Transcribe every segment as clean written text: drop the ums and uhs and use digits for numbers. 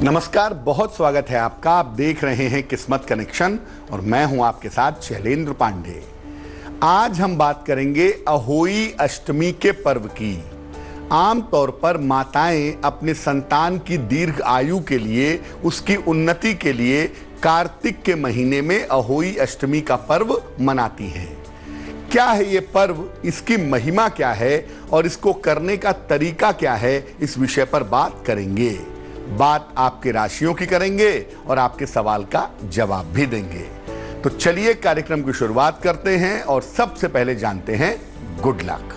नमस्कार, बहुत स्वागत है आपका। आप देख रहे हैं किस्मत कनेक्शन और मैं हूं आपके साथ शैलेंद्र पांडे। आज हम बात करेंगे अहोई अष्टमी के पर्व की। आमतौर पर माताएं अपने संतान की दीर्घ आयु के लिए, उसकी उन्नति के लिए कार्तिक के महीने में अहोई अष्टमी का पर्व मनाती हैं। क्या है ये पर्व, इसकी महिमा क्या है और इसको करने का तरीका क्या है, इस विषय पर बात करेंगे। बात आपके राशियों की करेंगे और आपके सवाल का जवाब भी देंगे। तो चलिए कार्यक्रम की शुरुआत करते हैं और सबसे पहले जानते हैं गुड लक।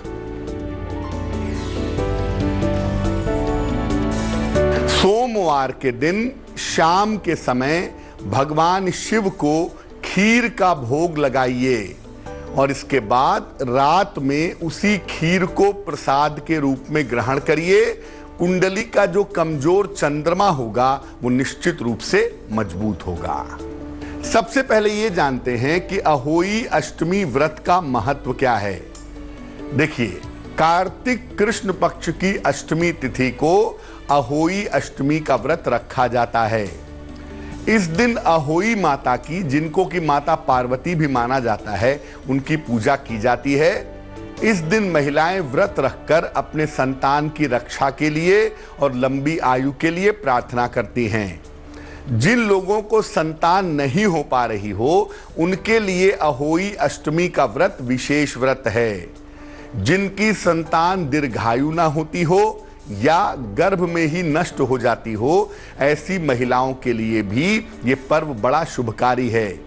सोमवार के दिन शाम के समय भगवान शिव को खीर का भोग लगाइए और इसके बाद रात में उसी खीर को प्रसाद के रूप में ग्रहण करिए। कुंडली का जो कमजोर चंद्रमा होगा वो निश्चित रूप से मजबूत होगा। सबसे पहले ये जानते हैं कि अहोई अष्टमी व्रत का महत्व क्या है। देखिए, कार्तिक कृष्ण पक्ष की अष्टमी तिथि को अहोई अष्टमी का व्रत रखा जाता है। इस दिन अहोई माता की, जिनको की माता पार्वती भी माना जाता है, उनकी पूजा की जाती है। इस दिन महिलाएं व्रत रखकर अपने संतान की रक्षा के लिए और लंबी आयु के लिए प्रार्थना करती हैं। जिन लोगों को संतान नहीं हो पा रही हो, उनके लिए अहोई अष्टमी का व्रत विशेष व्रत है। जिनकी संतान दीर्घायु ना होती हो या गर्भ में ही नष्ट हो जाती हो, ऐसी महिलाओं के लिए भी ये पर्व बड़ा शुभकारी है।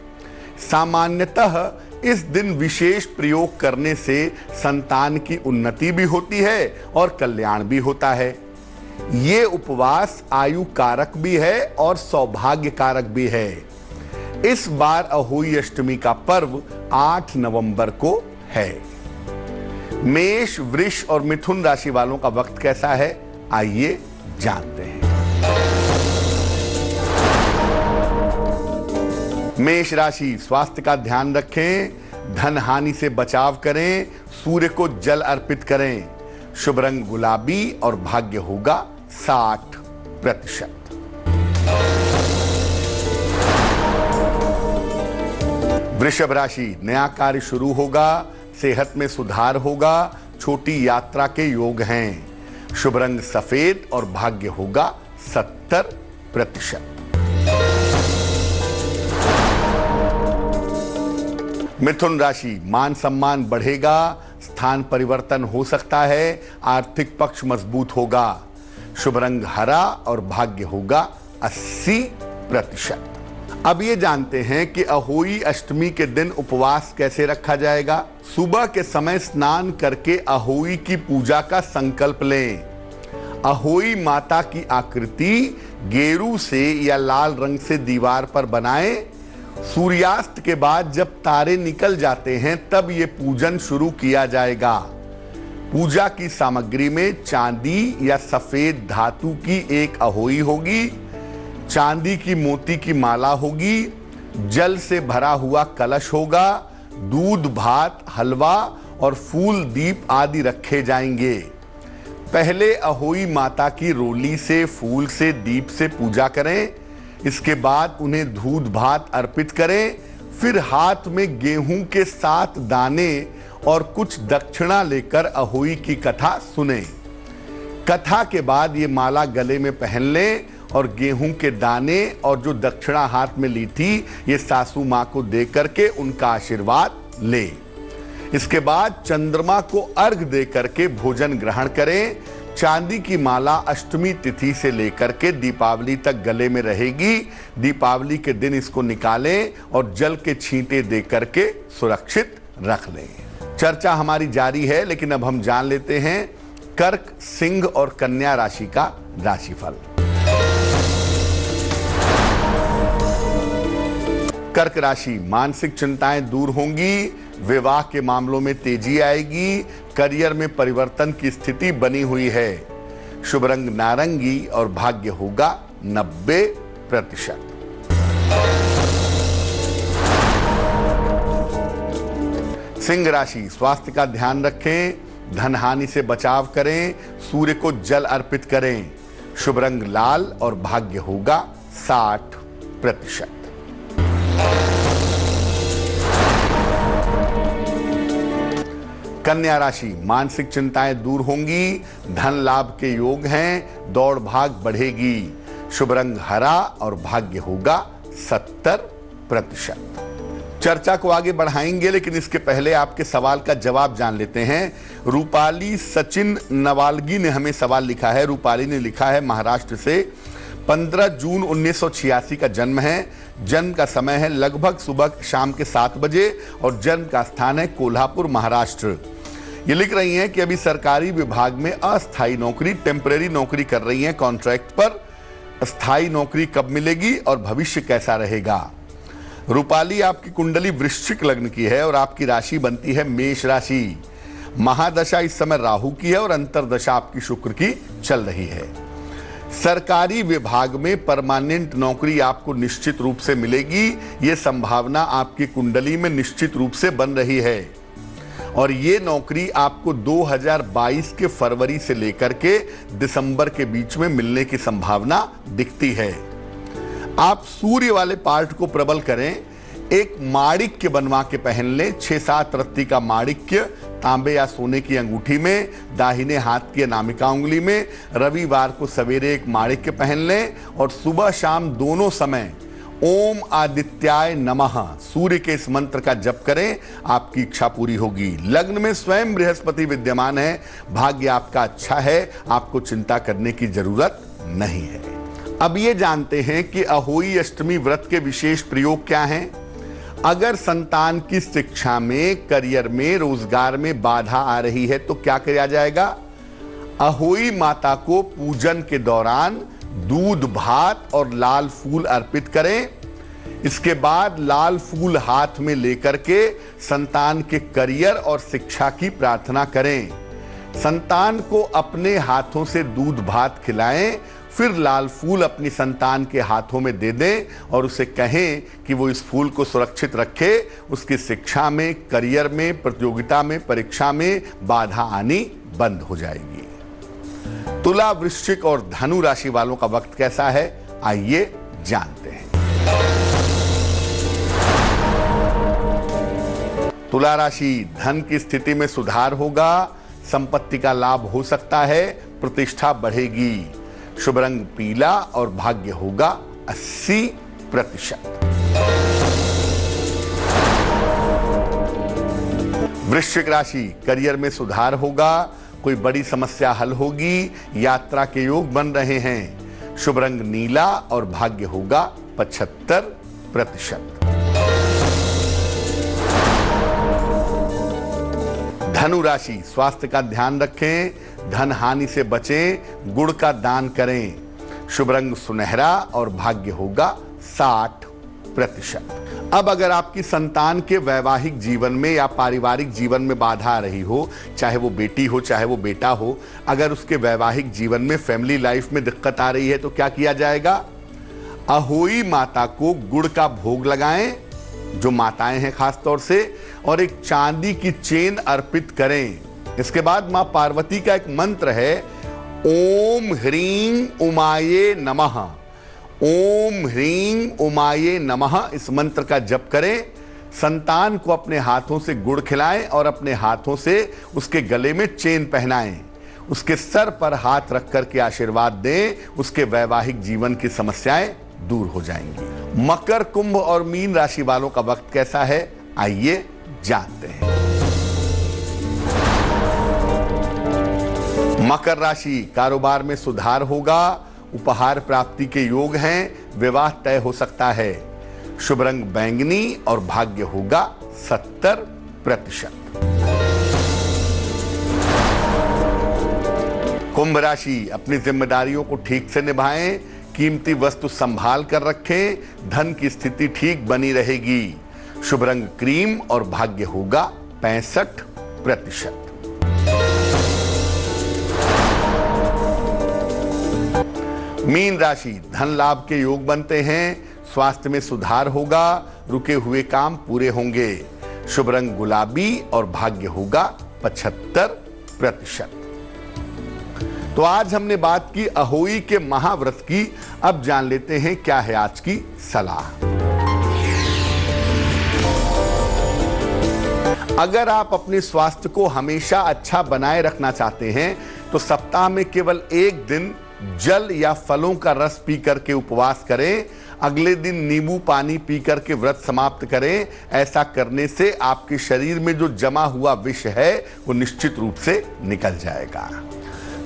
सामान्यतः इस दिन विशेष प्रयोग करने से संतान की उन्नति भी होती है और कल्याण भी होता है। ये उपवास आयु कारक भी है और सौभाग्य कारक भी है। इस बार अहोई अष्टमी का पर्व 8 नवंबर को है। मेष, वृष और मिथुन राशि वालों का वक्त कैसा है, आइए जानते हैं। मेष राशि, स्वास्थ्य का ध्यान रखें, धन हानि से बचाव करें, सूर्य को जल अर्पित करें। शुभ रंग गुलाबी और भाग्य होगा 60%। वृषभ राशि, नया कार्य शुरू होगा, सेहत में सुधार होगा, छोटी यात्रा के योग हैं। शुभ रंग सफेद और भाग्य होगा 70%। मिथुन राशि, मान सम्मान बढ़ेगा, स्थान परिवर्तन हो सकता है, आर्थिक पक्ष मजबूत होगा। शुभ रंग हरा और भाग्य होगा 80%। अब ये जानते हैं कि अहोई अष्टमी के दिन उपवास कैसे रखा जाएगा। सुबह के समय स्नान करके अहोई की पूजा का संकल्प लें। अहोई माता की आकृति गेरू से या लाल रंग से दीवार पर बनाएं। सूर्यास्त के बाद जब तारे निकल जाते हैं तब ये पूजन शुरू किया जाएगा। पूजा की सामग्री में चांदी या सफेद धातु की एक अहोई होगी, चांदी की मोती की माला होगी, जल से भरा हुआ कलश होगा, दूध, भात, हलवा और फूल, दीप आदि रखे जाएंगे। पहले अहोई माता की रोली से, फूल से, दीप से पूजा करें। इसके बाद उन्हें दूध भात अर्पित करें। फिर हाथ में गेहूं के 7 दाने और कुछ दक्षिणा लेकर अहोई की कथा सुने। कथा के बाद ये माला गले में पहन लें और गेहूं के दाने और जो दक्षिणा हाथ में ली थी, ये सासू माँ को दे करके उनका आशीर्वाद ले। इसके बाद चंद्रमा को अर्घ दे करके भोजन ग्रहण करें। चांदी की माला अष्टमी तिथि से लेकर के दीपावली तक गले में रहेगी। दीपावली के दिन इसको निकालें और जल के छींटे दे करके सुरक्षित रख लें। चर्चा हमारी जारी है, लेकिन अब हम जान लेते हैं कर्क, सिंह और कन्या राशि का राशिफल। कर्क राशि, मानसिक चिंताएं दूर होंगी, विवाह के मामलों में तेजी आएगी, करियर में परिवर्तन की स्थिति बनी हुई है। शुभ रंग नारंगी और भाग्य होगा 90%। सिंह राशि, स्वास्थ्य का ध्यान रखें, धन हानि से बचाव करें, सूर्य को जल अर्पित करें। शुभ रंग लाल और भाग्य होगा 60%। कन्या राशि, मानसिक चिंताएं दूर होंगी, धन लाभ के योग हैं, दौड़ भाग बढ़ेगी। शुभ रंग हरा और भाग्य होगा 70%। चर्चा को आगे बढ़ाएंगे, लेकिन इसके पहले आपके सवाल का जवाब जान लेते हैं। रूपाली सचिन नवालगी ने हमें सवाल लिखा है। रूपाली ने लिखा है महाराष्ट्र से, 15 जून 1986 का जन्म है। जन्म का समय है लगभग सुबह शाम के 7 बजे और जन्म का स्थान है कोल्हापुर, महाराष्ट्र। ये लिख रही हैं कि अभी सरकारी विभाग में अस्थायी नौकरी, टेम्परेरी नौकरी कर रही हैं कॉन्ट्रैक्ट पर। स्थायी नौकरी कब मिलेगी और भविष्य कैसा रहेगा? रूपाली, आपकी कुंडली वृश्चिक लग्न की है और आपकी राशि बनती है मेष राशि। महादशा इस समय राहु की है और अंतरदशा आपकी शुक्र की चल रही है। सरकारी विभाग में परमानेंट नौकरी आपको निश्चित रूप से मिलेगी। यह संभावना आपकी कुंडली में निश्चित रूप से बन रही है और ये नौकरी आपको 2022 के फरवरी से लेकर के दिसंबर के बीच में मिलने की संभावना दिखती है। आप सूर्य वाले पार्ट को प्रबल करें, एक माणिक्य बनवा के पहन लें, 6-7 रत्ती का माणिक्य तांबे या सोने की अंगूठी में, दाहिने हाथ की अनामिका उंगली में। रविवार को सवेरे एक माणिक्य पहन लें और सुबह शाम दोनों समय ओम आदित्याय नमः सूर्य के इस मंत्र का जप करें, आपकी इच्छा पूरी होगी। लग्न में स्वयं बृहस्पति विद्यमान है, भाग्य आपका अच्छा है, आपको चिंता करने की जरूरत नहीं है। अब ये जानते हैं कि अहोई अष्टमी व्रत के विशेष प्रयोग क्या हैं। अगर संतान की शिक्षा में, करियर में, रोजगार में बाधा आ रही है तो क्या किया जाएगा? अहोई माता को पूजन के दौरान दूध, भात और लाल फूल अर्पित करें। इसके बाद लाल फूल हाथ में लेकर के संतान के करियर और शिक्षा की प्रार्थना करें। संतान को अपने हाथों से दूध भात खिलाएं, फिर लाल फूल अपनी संतान के हाथों में दे दें और उसे कहें कि वो इस फूल को सुरक्षित रखे। उसकी शिक्षा में, करियर में, प्रतियोगिता में, परीक्षा में बाधा आनी बंद हो जाएगी। तुला, वृश्चिक और धनु राशि वालों का वक्त कैसा है, आइए जानते हैं। तुला राशि, धन की स्थिति में सुधार होगा, संपत्ति का लाभ हो सकता है, प्रतिष्ठा बढ़ेगी। शुभ रंग पीला और भाग्य होगा 80%। वृश्चिक राशि, करियर में सुधार होगा, कोई बड़ी समस्या हल होगी, यात्रा के योग बन रहे हैं। शुभ रंग नीला और भाग्य होगा 75%। धनु राशि, स्वास्थ्य का ध्यान रखें, धन हानि से बचें, गुड़ का दान करें। शुभ रंग सुनहरा और भाग्य होगा 60%। अब अगर आपकी संतान के वैवाहिक जीवन में या पारिवारिक जीवन में बाधा आ रही हो, चाहे वो बेटी हो चाहे वो बेटा हो, अगर उसके वैवाहिक जीवन में, फैमिली लाइफ में दिक्कत आ रही है तो क्या किया जाएगा? अहोई माता को गुड़ का भोग लगाएं, जो माताएं हैं खास तौर से, और एक चांदी की चेन अर्पित करें। इसके बाद मां पार्वती का एक मंत्र है, ओम ह्रीं उमाये नमः। ओम ह्रीं उमाये नमः, इस मंत्र का जप करें। संतान को अपने हाथों से गुड़ खिलाएं और अपने हाथों से उसके गले में चेन पहनाएं। उसके सर पर हाथ रख कर के आशीर्वाद दें, उसके वैवाहिक जीवन की समस्याएं दूर हो जाएंगी। मकर, कुंभ और मीन राशि वालों का वक्त कैसा है, आइए जानते हैं। मकर राशि, कारोबार में सुधार होगा, उपहार प्राप्ति के योग हैं, विवाह तय हो सकता है। शुभ रंग बैंगनी और भाग्य होगा 70%। कुंभ राशि, अपनी जिम्मेदारियों को ठीक से निभाएं, कीमती वस्तु संभाल कर रखें, धन की स्थिति ठीक बनी रहेगी। शुभ रंग क्रीम और भाग्य होगा 65%। मीन राशि, धन लाभ के योग बनते हैं, स्वास्थ्य में सुधार होगा, रुके हुए काम पूरे होंगे। शुभ रंग गुलाबी और भाग्य होगा 75%। तो आज हमने बात की अहोई के महाव्रत की। अब जान लेते हैं क्या है आज की सलाह। अगर आप अपने स्वास्थ्य को हमेशा अच्छा बनाए रखना चाहते हैं तो सप्ताह में केवल एक दिन जल या फलों का रस पी करके उपवास करें। अगले दिन नींबू पानी पी करके व्रत समाप्त करें। ऐसा करने से आपके शरीर में जो जमा हुआ विष है वो निश्चित रूप से निकल जाएगा।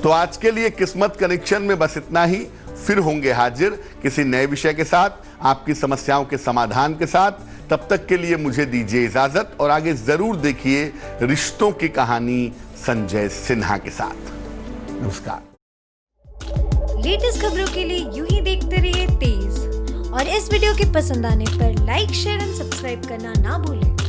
तो आज के लिए किस्मत कनेक्शन में बस इतना ही। फिर होंगे हाजिर किसी नए विषय के साथ, आपकी समस्याओं के समाधान के साथ। तब तक के लिए मुझे दीजिए इजाजत और आगे जरूर देखिए रिश्तों की कहानी संजय सिन्हा के साथ। नमस्कार। लेटेस्ट खबरों के लिए यूं ही देखते रहिए तेज, और इस वीडियो के पसंद आने पर लाइक, शेयर एंड सब्सक्राइब करना ना भूलें।